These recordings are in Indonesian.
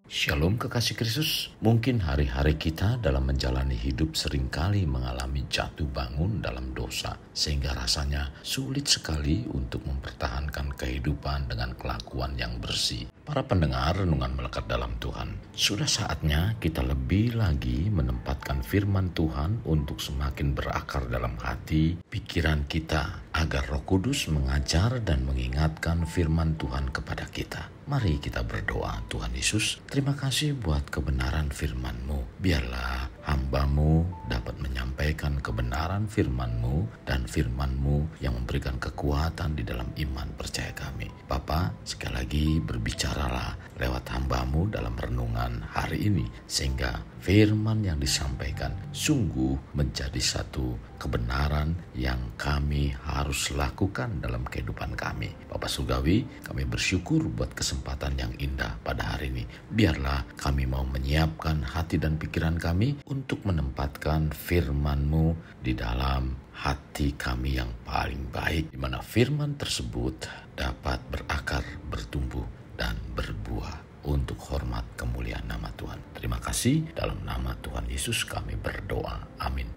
Shalom kekasih Kristus. Mungkin hari-hari kita dalam menjalani hidup seringkali mengalami jatuh bangun dalam dosa, sehingga rasanya sulit sekali untuk mempertahankan kehidupan dengan kelakuan yang bersih. Para pendengar renungan melekat dalam Tuhan, sudah saatnya kita lebih lagi menempatkan firman Tuhan untuk semakin berakar dalam hati, pikiran kita, agar Roh Kudus mengajar dan mengingatkan firman Tuhan kepada kita. Mari kita berdoa. Tuhan Yesus, terima kasih buat kebenaran firman-Mu. Biarlah hamba-Mu dapat menyampaikan kebenaran firman-Mu dan firman-Mu yang memberikan kekuatan di dalam iman percaya kami. Bapa, sekali lagi berbicaralah lewat hamba-Mu dalam renungan hari ini, sehingga firman yang disampaikan sungguh menjadi satu kebenaran yang kami harus lakukan dalam kehidupan kami. Bapak Surgawi, kami bersyukur buat kesempatan yang indah pada hari ini. Biarlah kami mau menyiapkan hati dan pikiran kami untuk menempatkan firman-Mu di dalam hati kami yang paling baik, di mana firman tersebut dapat berakar, bertumbuh, dan berbuah untuk hormat kemuliaan nama Tuhan. Terima kasih, dalam nama Tuhan Yesus kami berdoa. Amin.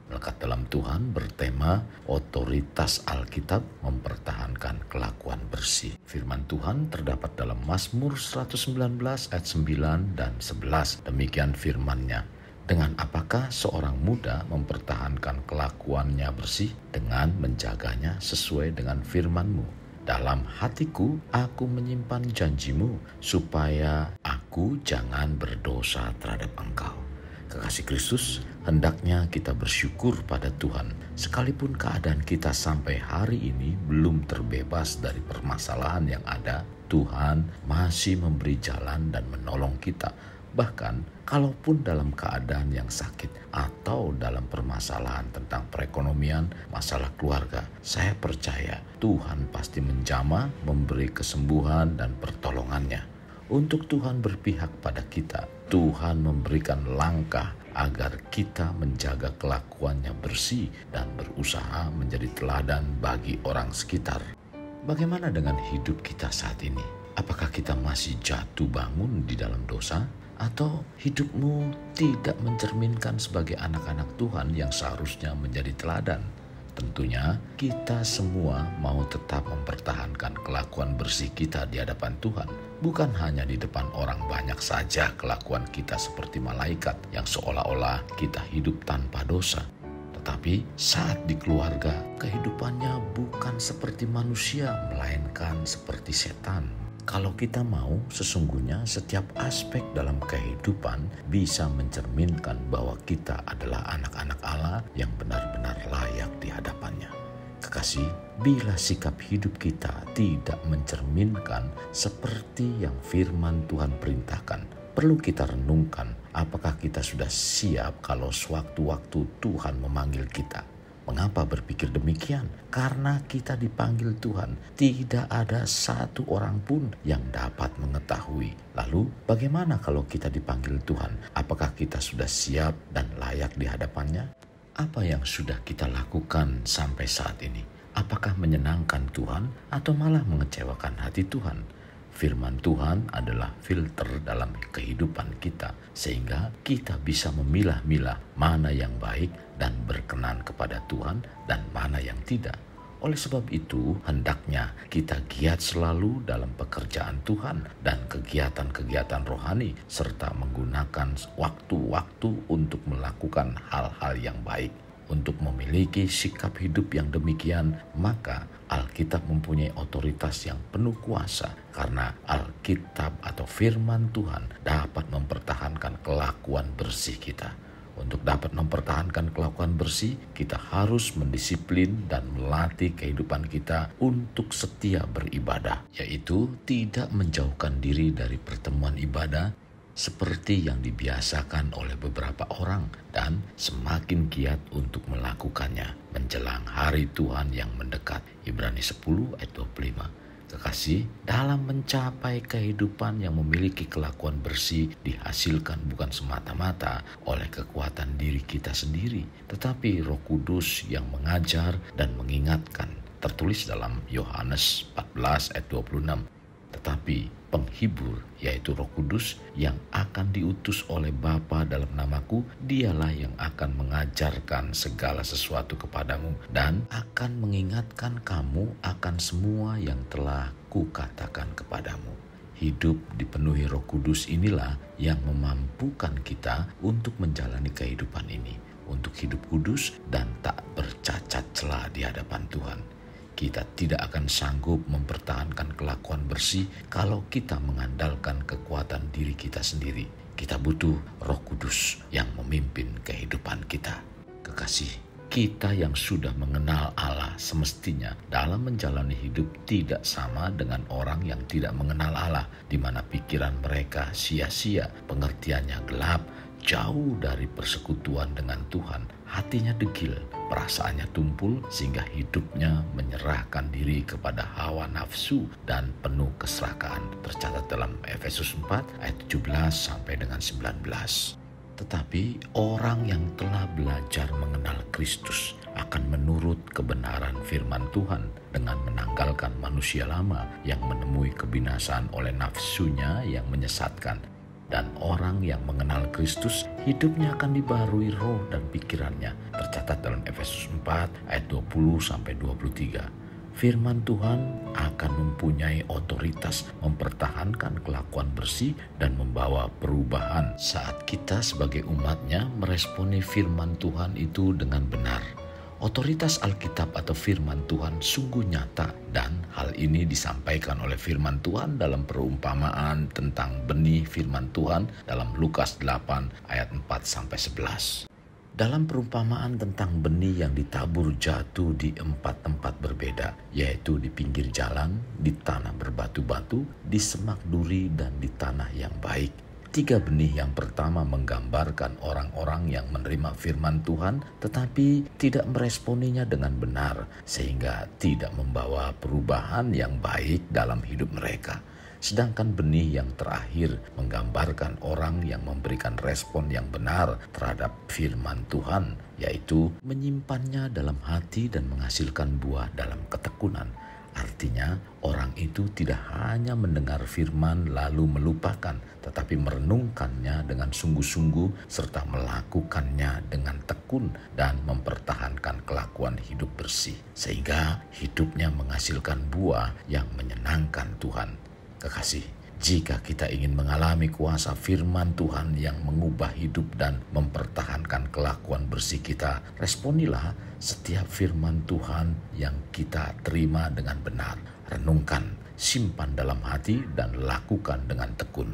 Melekat dalam Tuhan bertema otoritas Alkitab mempertahankan kelakuan bersih. Firman Tuhan terdapat dalam Mazmur 119 ayat 9 dan 11. Demikian firman-Nya. Dengan apakah seorang muda mempertahankan kelakuannya bersih? Dengan menjaganya sesuai dengan firman-Mu. Dalam hatiku aku menyimpan janji-Mu, supaya aku jangan berdosa terhadap Engkau. Kekasih Kristus, hendaknya kita bersyukur pada Tuhan, sekalipun keadaan kita sampai hari ini belum terbebas dari permasalahan yang ada. Tuhan masih memberi jalan dan menolong kita. Bahkan kalaupun dalam keadaan yang sakit atau dalam permasalahan tentang perekonomian, masalah keluarga, saya percaya Tuhan pasti menjamah memberi kesembuhan dan pertolongannya. Untuk Tuhan berpihak pada kita, Tuhan memberikan langkah agar kita menjaga kelakuannya bersih dan berusaha menjadi teladan bagi orang sekitar. Bagaimana dengan hidup kita saat ini? Apakah kita masih jatuh bangun di dalam dosa? Atau hidupmu tidak mencerminkan sebagai anak-anak Tuhan yang seharusnya menjadi teladan? Tentunya kita semua mau tetap mempertahankan kelakuan bersih kita di hadapan Tuhan. Bukan hanya di depan orang banyak saja kelakuan kita seperti malaikat yang seolah-olah kita hidup tanpa dosa. Tetapi saat di keluarga, kehidupannya bukan seperti manusia, melainkan seperti setan. Kalau kita mau, sesungguhnya setiap aspek dalam kehidupan bisa mencerminkan bahwa kita adalah anak-anak Allah yang benar-benar layak di hadapannya. Kekasih, bila sikap hidup kita tidak mencerminkan seperti yang firman Tuhan perintahkan, perlu kita renungkan apakah kita sudah siap kalau sewaktu-waktu Tuhan memanggil kita. Mengapa berpikir demikian? Karena kita dipanggil Tuhan. Tidak ada satu orang pun yang dapat mengetahui. Lalu bagaimana kalau kita dipanggil Tuhan? Apakah kita sudah siap dan layak di hadapannya? Apa yang sudah kita lakukan sampai saat ini? Apakah menyenangkan Tuhan atau malah mengecewakan hati Tuhan? Firman Tuhan adalah filter dalam kehidupan kita, sehingga kita bisa memilah-milah mana yang baik dan berkenan kepada Tuhan dan mana yang tidak. Oleh sebab itu, hendaknya kita giat selalu dalam pekerjaan Tuhan dan kegiatan-kegiatan rohani, serta menggunakan waktu-waktu untuk melakukan hal-hal yang baik. Untuk memiliki sikap hidup yang demikian, maka Alkitab mempunyai otoritas yang penuh kuasa, karena Alkitab atau firman Tuhan dapat mempertahankan kelakuan bersih kita. Untuk dapat mempertahankan kelakuan bersih, kita harus mendisiplin dan melatih kehidupan kita untuk setia beribadah, yaitu tidak menjauhkan diri dari pertemuan ibadah seperti yang dibiasakan oleh beberapa orang, dan semakin giat untuk melakukannya menjelang hari Tuhan yang mendekat. Ibrani 10 ayat 25. Kekasih, dalam mencapai kehidupan yang memiliki kelakuan bersih dihasilkan bukan semata-mata oleh kekuatan diri kita sendiri, tetapi Roh Kudus yang mengajar dan mengingatkan. Tertulis dalam Yohanes 14 ayat 26. tetapi penghibur, yaitu Roh Kudus yang akan diutus oleh Bapa dalam namaku, dialah yang akan mengajarkan segala sesuatu kepadamu dan akan mengingatkan kamu akan semua yang telah kukatakan kepadamu. Hidup dipenuhi Roh Kudus inilah yang memampukan kita untuk menjalani kehidupan ini, untuk hidup kudus dan tak bercacat celah di hadapan Tuhan. Kita tidak akan sanggup mempertahankan kelakuan bersih kalau kita mengandalkan kekuatan diri kita sendiri. Kita butuh Roh Kudus yang memimpin kehidupan kita. Kekasih, kita yang sudah mengenal Allah semestinya dalam menjalani hidup tidak sama dengan orang yang tidak mengenal Allah, di mana pikiran mereka sia-sia, pengertiannya gelap, jauh dari persekutuan dengan Tuhan, hatinya degil, perasaannya tumpul sehingga hidupnya menyerahkan diri kepada hawa nafsu dan penuh keserakahan. Tercatat dalam Efesus 4 ayat 17 sampai dengan 19. Tetapi orang yang telah belajar mengenal Kristus akan menurut kebenaran firman Tuhan dengan menanggalkan manusia lama yang menemui kebinasaan oleh nafsunya yang menyesatkan. Dan orang yang mengenal Kristus, hidupnya akan dibaharui roh dan pikirannya. Tercatat dalam Efesus 4 ayat 20-23. Firman Tuhan akan mempunyai otoritas mempertahankan kelakuan bersih dan membawa perubahan saat kita sebagai umatnya meresponi firman Tuhan itu dengan benar. Otoritas Alkitab atau firman Tuhan sungguh nyata dan hal ini disampaikan oleh firman Tuhan dalam perumpamaan tentang benih firman Tuhan dalam Lukas 8 ayat 4-11. Dalam perumpamaan tentang benih yang ditabur jatuh di 4 tempat berbeda, yaitu di pinggir jalan, di tanah berbatu-batu, di semak duri, dan di tanah yang baik. 3 benih yang pertama menggambarkan orang-orang yang menerima firman Tuhan tetapi tidak meresponinya dengan benar sehingga tidak membawa perubahan yang baik dalam hidup mereka. Sedangkan benih yang terakhir menggambarkan orang yang memberikan respon yang benar terhadap firman Tuhan, yaitu menyimpannya dalam hati dan menghasilkan buah dalam ketekunan. Artinya orang itu tidak hanya mendengar firman lalu melupakan, tetapi merenungkannya dengan sungguh-sungguh serta melakukannya dengan tekun dan mempertahankan kelakuan hidup bersih. Sehingga hidupnya menghasilkan buah yang menyenangkan Tuhan. Kekasih, jika kita ingin mengalami kuasa firman Tuhan yang mengubah hidup dan mempertahankan kelakuan bersih kita, responilah setiap firman Tuhan yang kita terima dengan benar. Renungkan, simpan dalam hati, dan lakukan dengan tekun.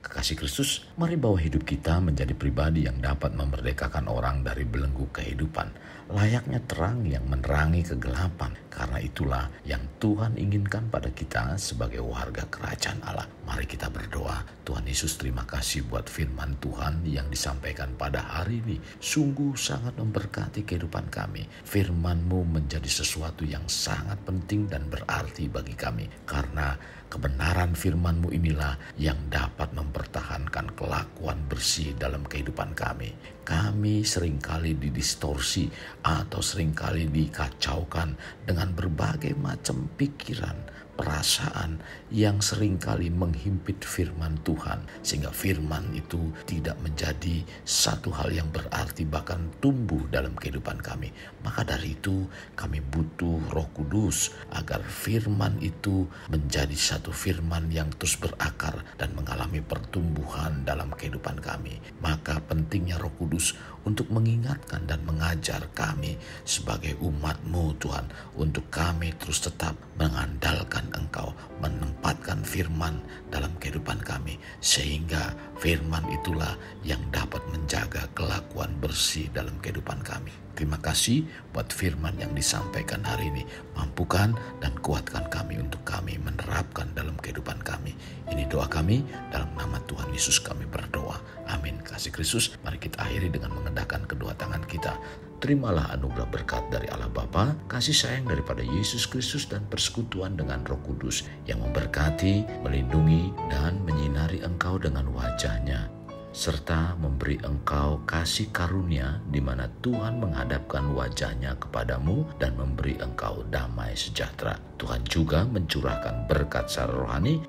Kekasih Kristus, mari bawa hidup kita menjadi pribadi yang dapat memerdekakan orang dari belenggu kehidupan, layaknya terang yang menerangi kegelapan. Karena itulah yang Tuhan inginkan pada kita sebagai warga kerajaan Allah. Mari kita berdoa. Tuhan Yesus, terima kasih buat firman Tuhan yang disampaikan pada hari ini. Sungguh sangat memberkati kehidupan kami. Firman-Mu menjadi sesuatu yang sangat penting dan berarti bagi kami. Karena kebenaran firman-Mu inilah yang dapat mempertahankan kelakuan bersih dalam kehidupan kami. Kami seringkali didistorsi atau seringkali dikacaukan dengan berbagai macam pikiran, perasaan yang seringkali menghimpit firman Tuhan, sehingga firman itu tidak menjadi satu hal yang berarti bahkan tumbuh dalam kehidupan kami. Maka dari itu kami butuh Roh Kudus agar firman itu menjadi satu firman yang terus berakar dan mengalami pertumbuhan dalam kehidupan kami. Maka pentingnya Roh Kudus untuk mengingatkan dan mengajar kami sebagai umat-Mu Tuhan, untuk kami terus tetap mengandalkan Engkau, menempatkan firman dalam kehidupan kami, sehingga firman itulah yang dapat menjaga kelakuan bersih dalam kehidupan kami. Terima kasih buat firman yang disampaikan hari ini. Mampukan dan kuatkan kami untuk kami menerapkan dalam kehidupan kami. Ini doa kami, dalam nama Tuhan Yesus kami berdoa. Amin. Kasih Kristus, mari kita akhiri dengan mengendahkan kedua tangan kita. Terimalah anugerah berkat dari Allah Bapa, kasih sayang daripada Yesus Kristus, dan persekutuan dengan Roh Kudus yang memberkati, melindungi, dan menyinari engkau dengan wajah-Nya, serta memberi engkau kasih karunia di mana Tuhan menghadapkan wajah-Nya kepadamu dan memberi engkau damai sejahtera. Tuhan juga mencurahkan berkat secara rohani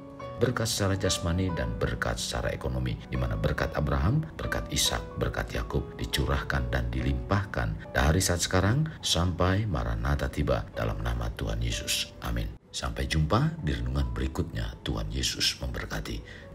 berkat secara jasmani dan berkat secara ekonomi, di mana berkat Abraham, berkat Ishak, berkat Yakub dicurahkan dan dilimpahkan dari saat sekarang sampai Maranatha tiba, dalam nama Tuhan Yesus. Amin. Sampai jumpa di renungan berikutnya. Tuhan Yesus memberkati.